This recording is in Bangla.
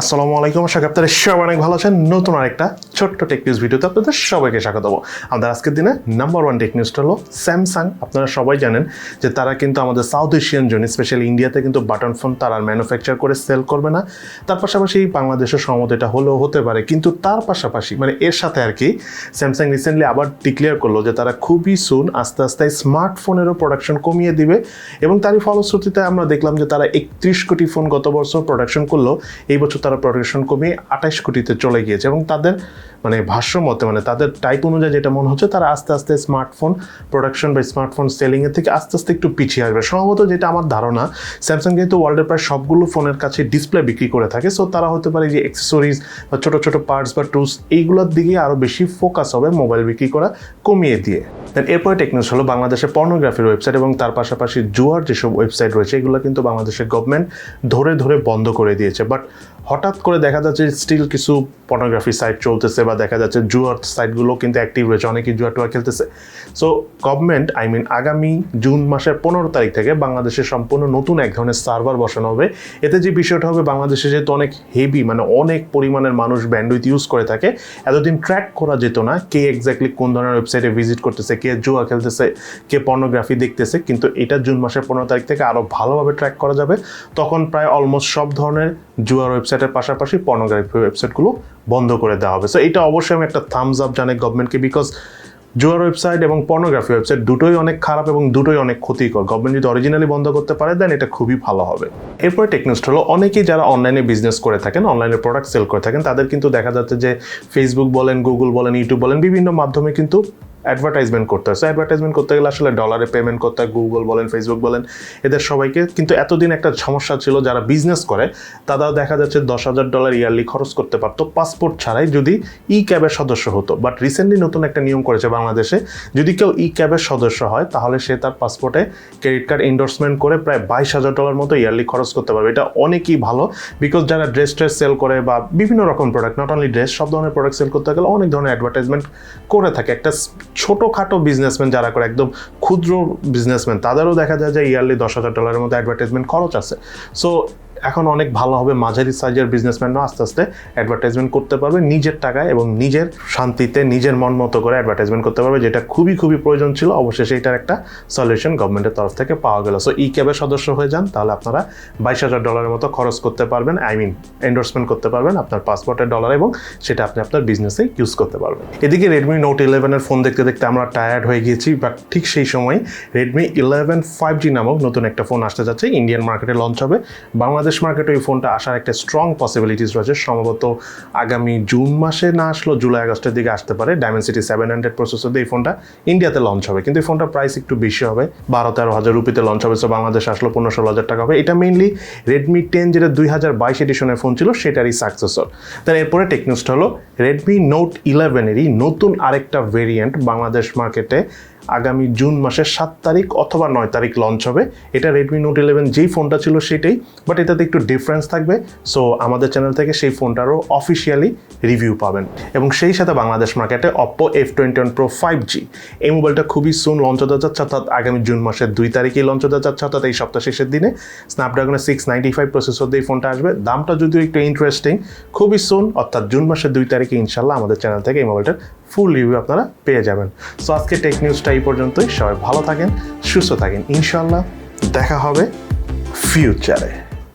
আসসালামু আলাইকুম, আশা করি আপনারা সবাই অনেক ভালো আছেন। নতুন আরেকটা ছোট্ট টেক নিউজ ভিডিওতে আপনাদের সবাইকে স্বাগত। আমাদের আজকের দিনে নাম্বার ওয়ান টেক নিউজটা হলো স্যামসাং। আপনারা সবাই জানেন যে তারা কিন্তু আমাদের সাউথ এশিয়ান জোনে স্পেশালি ইন্ডিয়াতে কিন্তু বাটন ফোন তারা ম্যানুফ্যাকচার করে সেল করবে না। তার পাশাপাশি বাংলাদেশের সম্মত এটা হলেও হতে পারে, কিন্তু তার পাশাপাশি মানে এর সাথে আর কি স্যামসাং রিসেন্টলি আবার ডিক্লেয়ার করলো যে তারা খুবই সুন আস্তে আস্তে স্মার্টফোনেরও প্রোডাকশন কমিয়ে দিবে। এবং তারই ফলশ্রুতিতে আমরা দেখলাম যে তারা 31 কোটি ফোন গত বছর প্রোডাকশন করলো, এই বছর তারা প্রোডাকশন কমিয়ে 28 কোটিতে চলে গিয়েছে। এবং তাদের মানে ভাষ্য মতে মানে তাদের টাইপ অনুযায়ী যেটা মনে হচ্ছে তারা আস্তে আস্তে স্মার্টফোন প্রোডাকশন বা স্মার্টফোন সেলিংয়ের থেকে আস্তে আস্তে একটু পিছিয়ে আসবে সম্ভবত, যেটা আমার ধারণা। স্যামসাং যেহেতু ওয়ার্ল্ডের প্রায় সবগুলো ফোনের কাছে ডিসপ্লে বিক্রি করে থাকে, সো তারা হতে পারে যে অ্যাক্সেসরিজ বা ছোটো ছোটো পার্টস বা টুলস এইগুলোর দিকে আরও বেশি ফোকাস হবে মোবাইল বিক্রি করা কমিয়ে দিয়ে। এরপরে টেকনিউজ হলো বাংলাদেশের পর্নোগ্রাফির ওয়েবসাইট এবং তার পাশাপাশি জুয়ার যেসব ওয়েবসাইট রয়েছে এগুলো কিন্তু বাংলাদেশের গভর্নমেন্ট ধরে ধরে বন্ধ করে দিয়েছে। বাট হঠাৎ করে দেখা যাচ্ছে স্টিল কিছু পর্নোগ্রাফি সাইট চলতেছে বা দেখা যাচ্ছে জুয়ার সাইটগুলো কিন্তু অ্যাক্টিভ রয়েছে, অনেকেই জুয়া টুয়া খেলতেছে। সো গভর্নমেন্ট আগামী জুন মাসের 15 তারিখ থেকে বাংলাদেশে সম্পূর্ণ নতুন এক ধরনের সার্ভার বসানো হবে। এতে যে বিষয়টা হবে, বাংলাদেশে যেহেতু অনেক হেভি মানে অনেক পরিমাণের মানুষ ব্যান্ডউইথ ইউজ করে থাকে, এতদিন ট্র্যাক করা যেত না কে এক্স্যাক্টলি কোন ধরনের ওয়েবসাইটে ভিজিট করতেছে, কে জুয়া খেলতেছে, কে পর্নোগ্রাফি দেখতেছে। কিন্তু এটা জুন মাসের 15 তারিখ থেকে আরও ভালোভাবে ট্র্যাক করা যাবে। তখন প্রায় অলমোস্ট সব ধরনের জুয়ার ওয়েবসাইটের পাশাপাশি পর্নোগ্রাফি ওয়েবসাইটগুলো বন্ধ করে দেওয়া হবে। সো এটা অবশ্যই আমি একটা থামস আপ জানাই গভর্নমেন্টকে, বিকজ জুয়ার ওয়েবসাইট এবং পর্নোগ্রাফি ওয়েবসাইট দুটোই অনেক খারাপ এবং দুটোই অনেক ক্ষতিকর। গভর্নমেন্ট যদি অরিজিনালি বন্ধ করতে পারে দেন এটা খুবই ভালো হবে। এরপরে টেকনিউজটা হলো অনেকেই যারা অনলাইনে বিজনেস করে থাকেন, অনলাইনে প্রোডাক্ট সেল করে থাকেন, তাদের কিন্তু দেখা যাচ্ছে যে ফেসবুক বলেন, গুগল বলেন, ইউটিউব বলেন, বিভিন্ন মাধ্যমে কিন্তু অ্যাডভার্টাইজমেন্ট করতে হয়। সো অ্যাডভার্টাইজমেন্ট করতে গেলে আসলে ডলারে পেমেন্ট করতে হয়, গুগল বলেন, ফেসবুক বলেন, এদের সবাইকে। কিন্তু এতদিন একটা সমস্যা ছিল, যারা বিজনেস করে তারাও দেখা যাচ্ছে $10,000 ইয়ারলি খরচ করতে পারতো পাসপোর্ট ছাড়াই যদি ই ক্যাবের সদস্য হতো। বাট রিসেন্টলি নতুন একটা নিয়ম করেছে বাংলাদেশে, যদি কেউ ই ক্যাবের সদস্য হয় তাহলে সে তার পাসপোর্টে ক্রেডিট কার্ড এন্ডোর্সমেন্ট করে প্রায় $22,000 মতো ইয়ারলি খরচ করতে পারবে। এটা অনেকই ভালো, বিকজ যারা ড্রেস সেল করে বা বিভিন্ন রকম প্রোডাক্ট, নট অনলি ড্রেস, সব ধরনের প্রোডাক্ট সেল করতে গেলে অনেক ধরনের অ্যাডভার্টাইজমেন্ট করে থাকে। একটা ছোটোখাটো বিজনেসম্যান যারা করে, একদম ক্ষুদ্র বিজনেসম্যান, তাদেরও দেখা যায় যে ইয়ারলি $10,000 মতো অ্যাডভার্টাইজমেন্ট খরচ আছে। সো এখন অনেক ভালো হবে, মাঝারি সাইজের বিজনেসম্যানও আস্তে আস্তে অ্যাডভার্টাইজমেন্ট করতে পারবে নিজের টাকায় এবং নিজের শান্তিতে নিজের মন মতো করে অ্যাডভার্টাইজমেন্ট করতে পারবে, যেটা খুবই খুবই প্রয়োজন ছিল। অবশেষে এটার একটা সলিউশন গভর্নমেন্টের তরফ থেকে পাওয়া গেল। সো ই ক্যাবের সদস্য হয়ে যান, তাহলে আপনারা $22,000 মতো খরচ করতে পারবেন, এন্ডোর্সমেন্ট করতে পারবেন আপনার পাসপোর্টের ডলার, এবং সেটা আপনি আপনার বিজনেসে ইউজ করতে পারবেন। এদিকে রেডমি নোট 11 ফোন দেখতে দেখতে আমরা টায়ার্ড হয়ে গিয়েছি, বাট ঠিক সেই সময় রেডমি 11 5G নামক নতুন একটা ফোন আসতে যাচ্ছে, ইন্ডিয়ান মার্কেটে লঞ্চ হবে। বাংলাদেশ মার্কেটে এই ফোনটা আসার একটা স্ট্রং পসিবিলিটিস রয়েছে, সম্ভবত আগামী জুন মাসে না আসলেও জুলাই আগস্টের দিকে আসতে পারে। ডায়মেনসিটি 700 প্রসেসর দিয়ে এই ফোনটা ইন্ডিয়াতে লঞ্চ হবে, কিন্তু এই ফোনটার প্রাইস একটু বেশি হবে, 12-13 হাজার রুপিতে লঞ্চ হবে। সো বাংলাদেশে আসলে 15-16 হাজার টাকা হবে। এটা মেইনলি রেডমি 10 যেটা 2022 এডিশনের ফোন ছিল সেটারই সাকসেসর। তার এরপরে টেকনিউজটা হলো রেডমি নোট 11-এরই নতুন আরেকটা ভেরিয়েন্ট বাংলাদেশ মার্কেটে আগামী জুন মাসের 7 তারিখ অথবা 9 তারিখ লঞ্চ হবে। এটা রেডমি নোট 11 যেই ফোনটা ছিল সেটাই, বাট এটাতে একটু ডিফারেন্স থাকবে। সো আমাদের চ্যানেল থেকে সেই ফোনটারও অফিসিয়ালি রিভিউ পাবেন। এবং সেই সাথে বাংলাদেশ মার্কেটে Oppo F21 Pro 5G এই মোবাইলটা খুবই সুন লঞ্চ হতে যাচ্ছে, অর্থাৎ আগামী জুন মাসের 2 তারিখেই লঞ্চ হতে যাচ্ছে, অর্থাৎ এই সপ্তাহ শেষের দিনে। স্ন্যাপড্রাগনের 695 প্রসেসর দিয়ে ফোনটা আসবে। দামটা যদিও একটু ইন্টারেস্টিং, খুবই সুন অর্থাৎ জুন মাসের 2 তারিখে ইনশাল্লাহ আমাদের চ্যানেল থেকে এই মোবাইলটার ফুল রিভিউ আপনারা পেয়ে যাবেন। সো আজকে টেক নিউজটা এই পর্যন্তই। সবাই ভালো থাকেন, সুস্থ থাকেন, ইনশাল্লাহ দেখা হবে ফিউচারে।